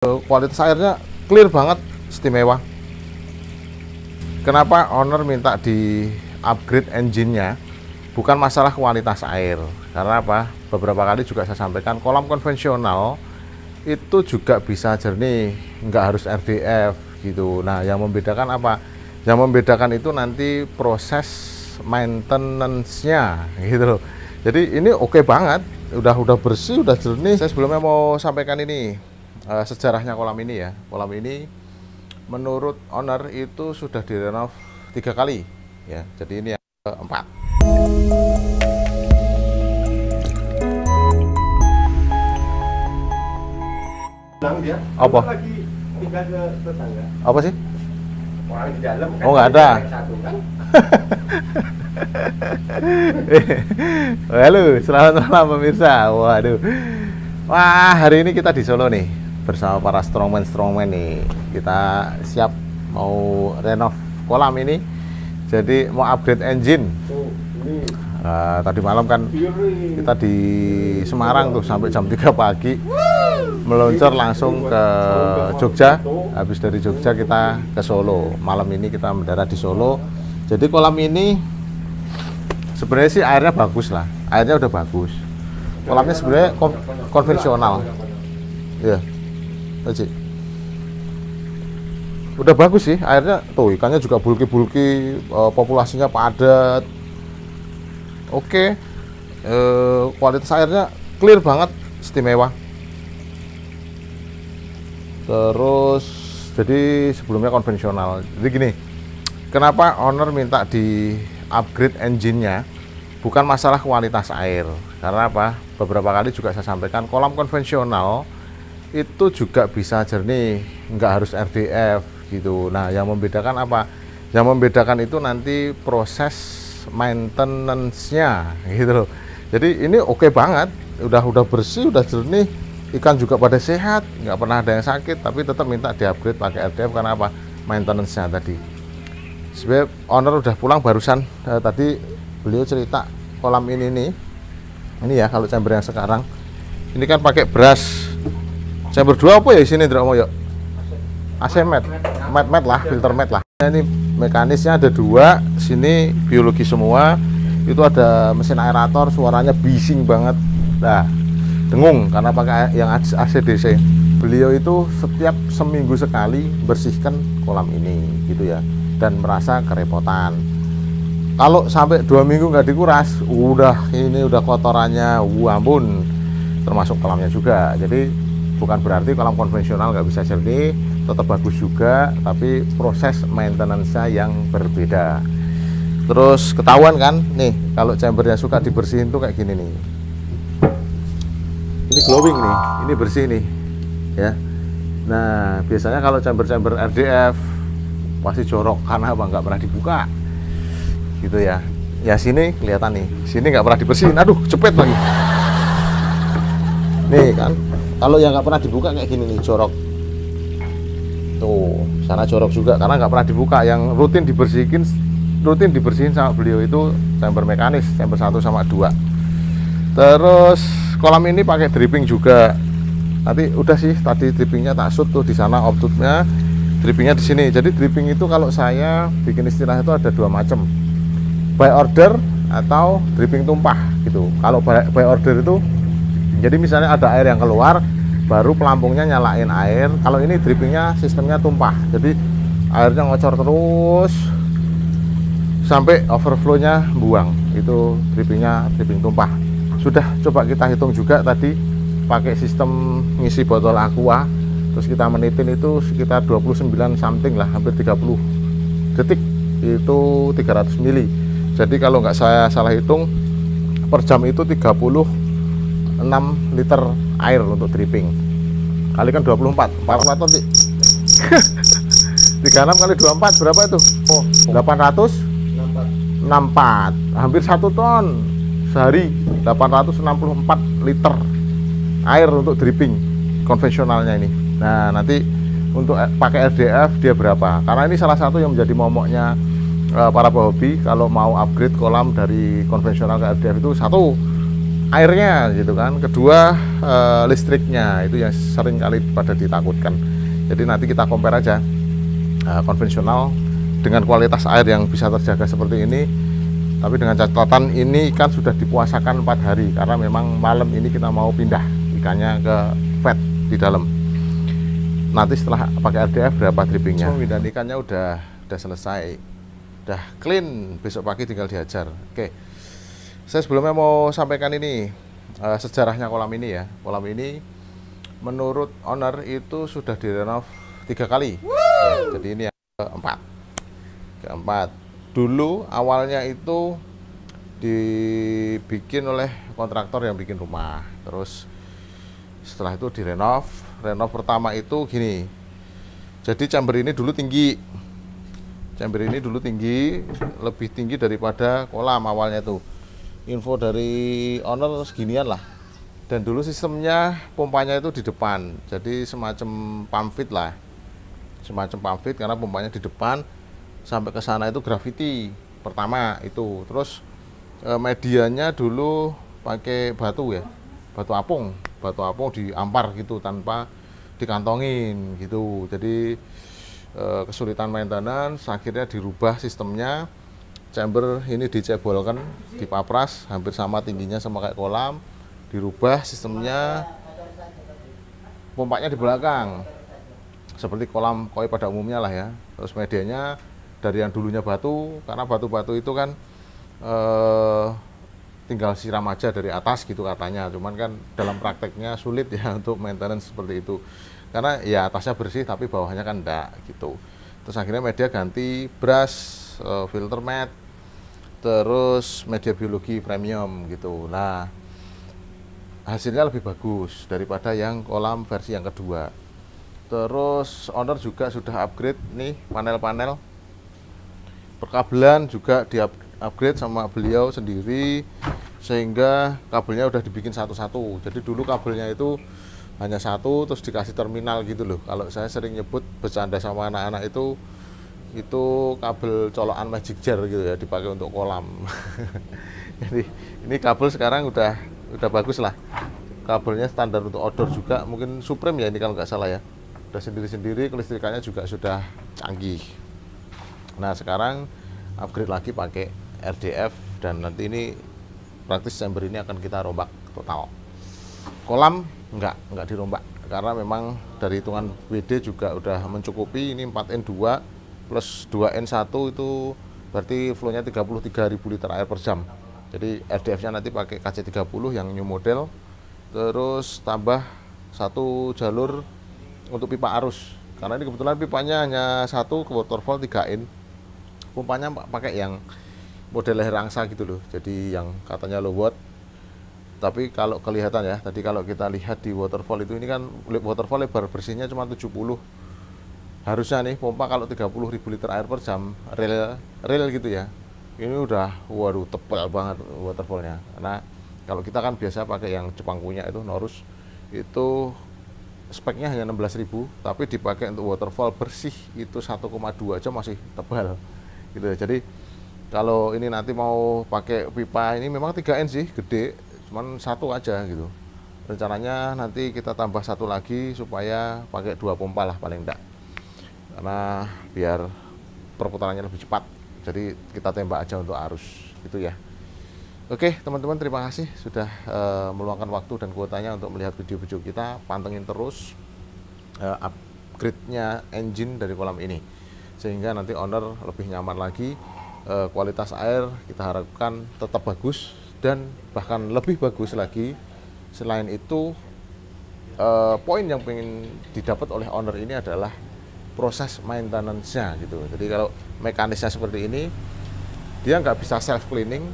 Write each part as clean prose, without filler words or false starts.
Kualitas airnya clear banget, istimewa. Kenapa owner minta di upgrade engine-nya? Bukan masalah kualitas air, karena apa? Beberapa kali juga saya sampaikan, kolam konvensional itu juga bisa jernih, nggak harus RDF gitu. Nah, yang membedakan apa? Yang membedakan itu nanti proses maintenance-nya gitu loh. Jadi ini oke banget, udah bersih, udah jernih. Saya sebelumnya mau sampaikan ini sejarahnya kolam ini ya. Kolam ini menurut owner itu sudah direnov 3 kali ya. Jadi ini yang keempat. Dia apa? Lagi tinggal ke tetangga. Apa sih? Orang di dalam kan. Oh, nggak ada. Satu kan. Halo, selamat malam pemirsa. Waduh. Wah, hari ini kita di Solo nih bersama para strongman nih. Kita siap mau renov kolam ini. Jadi mau upgrade engine. Ini. Tadi malam kan kita di Semarang tuh sampai jam 3 pagi. Meluncur langsung ke Jogja. Habis dari Jogja kita ke Solo. Malam ini kita mendarat di Solo. Jadi kolam ini sebenarnya sih airnya bagus lah. Airnya udah bagus. Kolamnya sebenarnya konvensional. Ya. Aji. Udah bagus sih airnya, tuh ikannya juga bulky, populasinya padat. Oke. Kualitas airnya clear banget, istimewa. Terus jadi sebelumnya konvensional. Jadi gini, kenapa owner minta di upgrade engine-nya? Bukan masalah kualitas air, karena apa? Beberapa kali juga saya sampaikan, kolam konvensional itu juga bisa jernih, nggak harus RDF gitu. Nah, yang membedakan apa? Yang membedakan itu nanti proses maintenance-nya gitu loh. Jadi ini oke banget, udah bersih, udah jernih, ikan juga pada sehat, nggak pernah ada yang sakit, tapi tetap minta di-upgrade pakai RDF karena apa? Maintenance-nya tadi. Sebenarnya owner udah pulang barusan, tadi beliau cerita kolam ini ya, kalau chamber yang sekarang ini kan pakai brush. Chamber 2 apa ya sini Ndra Moyo? AC mat lah, filter mat lah. Ini mekanisnya ada 2, sini biologi semua. Itu ada mesin aerator, suaranya bising banget. Nah, dengung karena pakai yang AC/DC. Beliau itu setiap seminggu sekali bersihkan kolam ini gitu ya, dan merasa kerepotan. Kalau sampai 2 minggu nggak dikuras, ini udah kotorannya, ampun, termasuk kolamnya juga. Jadi bukan berarti kolam konvensional nggak bisa jernih, tetap bagus juga, tapi proses maintenance-nya yang berbeda. Terus ketahuan kan, nih kalau chambernya suka dibersihin tuh kayak gini nih. Ini glowing nih, ini bersih nih, ya. Nah biasanya kalau chamber RDF pasti jorok karena apa? Nggak pernah dibuka, gitu ya. Ya sini kelihatan nih, sini nggak pernah dibersihin. Aduh, cepet lagi. Nih kan. Kalau yang nggak pernah dibuka kayak gini nih, jorok. Tuh, sana jorok juga karena nggak pernah dibuka. Yang rutin dibersihin sama beliau itu chamber mekanis, chamber 1 sama 2. Terus kolam ini pakai dripping juga. Nanti udah sih tadi drippingnya tak shoot tuh di sana, outputnya drippingnya di sini. Jadi dripping itu kalau saya bikin istilah itu ada 2 macam, by order atau dripping tumpah gitu. Kalau by order itu, jadi misalnya ada air yang keluar, baru pelampungnya nyalain air. Kalau ini drippingnya sistemnya tumpah, jadi airnya ngocor terus sampai overflownya buang. Itu dripping tumpah. Sudah coba kita hitung juga tadi pakai sistem ngisi botol aqua, terus kita menitin itu sekitar 29 something lah, hampir 30 detik, itu 300 mili. Jadi kalau nggak saya salah hitung, per jam itu 36 liter air untuk dripping. Kalikan 24 ton sih. 36 kali 24 berapa itu? Oh, 864, hampir 1 ton sehari. 864 liter air untuk dripping konvensionalnya ini. Nah nanti untuk pakai RDF dia berapa? Karena ini salah satu yang menjadi momoknya para pehobi kalau mau upgrade kolam dari konvensional ke RDF itu, satu, airnya gitu kan, kedua listriknya itu yang sering kali pada ditakutkan. Jadi nanti kita compare aja konvensional dengan kualitas air yang bisa terjaga seperti ini, tapi dengan catatan ini ikan sudah dipuasakan 4 hari karena memang malam ini kita mau pindah ikannya ke vet di dalam. Nanti setelah pakai RDF berapa drippingnya. Pemindahan ikannya udah selesai, udah clean, besok pagi tinggal diajar. Oke, saya sebelumnya mau sampaikan ini sejarahnya kolam ini ya. Kolam ini menurut owner itu sudah direnov 3 kali ya, jadi ini yang keempat. Dulu awalnya itu dibikin oleh kontraktor yang bikin rumah, terus setelah itu direnov. Renov pertama itu gini, jadi chamber ini dulu tinggi, lebih tinggi daripada kolam awalnya tuh. Info dari owner seginian lah. Dan dulu sistemnya pompanya itu di depan, jadi semacam pump fit lah, karena pompanya di depan sampai ke sana itu gravity pertama itu. Terus medianya dulu pakai batu ya, batu apung diampar gitu tanpa dikantongin gitu. Jadi kesulitan maintenance, akhirnya dirubah sistemnya. Chamber ini dicebolkan, dipapras hampir sama tingginya sama kayak kolam, dirubah sistemnya, pompanya di belakang seperti kolam koi pada umumnya lah ya. Terus medianya dari yang dulunya batu, karena batu-batu itu kan tinggal siram aja dari atas gitu katanya, cuman kan dalam prakteknya sulit ya untuk maintenance seperti itu, karena ya atasnya bersih tapi bawahnya kan enggak gitu. Terus akhirnya media ganti brush, filter mat, terus media biologi premium gitu. Nah, hasilnya lebih bagus daripada yang kolam versi yang kedua. Terus owner juga sudah upgrade nih panel-panel, perkabelan juga di upgrade sama beliau sendiri, sehingga kabelnya udah dibikin satu-satu. Jadi dulu kabelnya itu hanya satu, terus dikasih terminal gitu loh. Kalau saya sering nyebut bercanda sama anak-anak itu kabel colokan magic jar gitu ya, dipakai untuk kolam. Jadi ini kabel sekarang udah bagus lah. Kabelnya standar untuk outdoor juga, mungkin Supreme ya ini kalau nggak salah ya. Udah sendiri-sendiri, kelistrikannya juga sudah canggih. Nah sekarang upgrade lagi pakai RDF, dan nanti ini praktis chamber ini akan kita rombak total. Kolam nggak dirombak karena memang dari hitungan WD juga udah mencukupi. Ini 4N2 plus 2N1 itu berarti flow-nya 33.000 liter air per jam. Jadi RDF-nya nanti pakai KC30 yang new model, terus tambah 1 jalur untuk pipa arus, karena ini kebetulan pipanya hanya 1 ke waterfall 3N. Pompanya pakai yang model leher angsa gitu loh, jadi yang katanya low watt. Tapi kalau kelihatan ya, tadi kalau kita lihat di waterfall itu, ini kan waterfall lebar bersihnya cuma 70. Harusnya nih pompa kalau 30.000 liter air per jam real gitu ya, ini udah waduh tebal banget waterfallnya. Karena kalau kita kan biasa pakai yang Jepang punya itu Norus, itu speknya hanya 16.000, tapi dipakai untuk waterfall bersih itu 1,2 aja masih tebal gitu ya. Jadi kalau ini nanti mau pakai pipa ini memang 3N sih, gede, cuman 1 aja gitu. Rencananya nanti kita tambah 1 lagi supaya pakai 2 pompa lah paling enggak, karena biar perputarannya lebih cepat. Jadi kita tembak aja untuk arus gitu ya. Oke teman-teman, terima kasih sudah meluangkan waktu dan kuotanya untuk melihat video-video kita. Pantengin terus upgrade-nya engine dari kolam ini, sehingga nanti owner lebih nyaman lagi. Kualitas air kita harapkan tetap bagus dan bahkan lebih bagus lagi. Selain itu, poin yang pengen didapat oleh owner ini adalah proses maintenance-nya gitu. Jadi kalau mekanisnya seperti ini, dia nggak bisa self cleaning.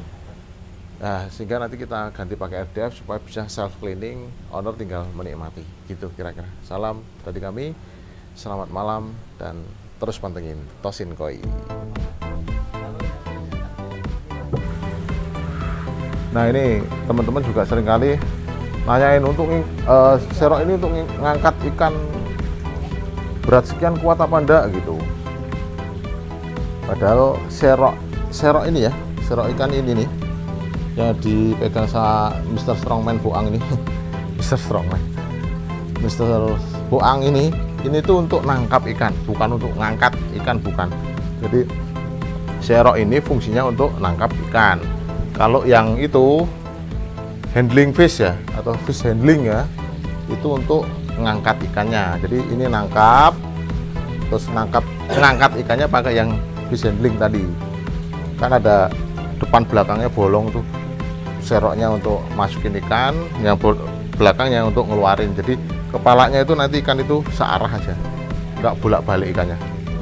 Nah, sehingga nanti kita ganti pakai RDF supaya bisa self cleaning, owner tinggal menikmati gitu kira-kira. Salam dari kami, selamat malam, dan terus pantengin Tosin Koi. Nah ini teman-teman juga seringkali nanyain untuk serok ini untuk ngangkat ikan berat sekian kuat apa enggak gitu. Padahal serok ini ya, serok ikan ini nih, yang dipegang sama Mr. Strongman Boang ini. Mr. Strongman, Mr. Boang ini tuh untuk nangkap ikan, bukan untuk ngangkat ikan, bukan. Jadi serok ini fungsinya untuk nangkap ikan. Kalau yang itu handling fish ya, atau fish handling ya, itu untuk ngangkat ikannya. Jadi ini nangkap, terus ngangkat ikannya pakai yang fish handling tadi. Kan ada depan belakangnya bolong tuh, seroknya untuk masukin ikan, yang belakangnya untuk ngeluarin. Jadi kepalanya itu nanti ikan itu searah aja, nggak bolak-balik ikannya,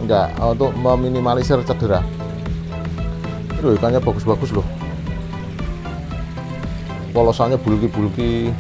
nggak, untuk meminimalisir cedera. Itu ikannya bagus-bagus loh, polosannya bulky-bulky.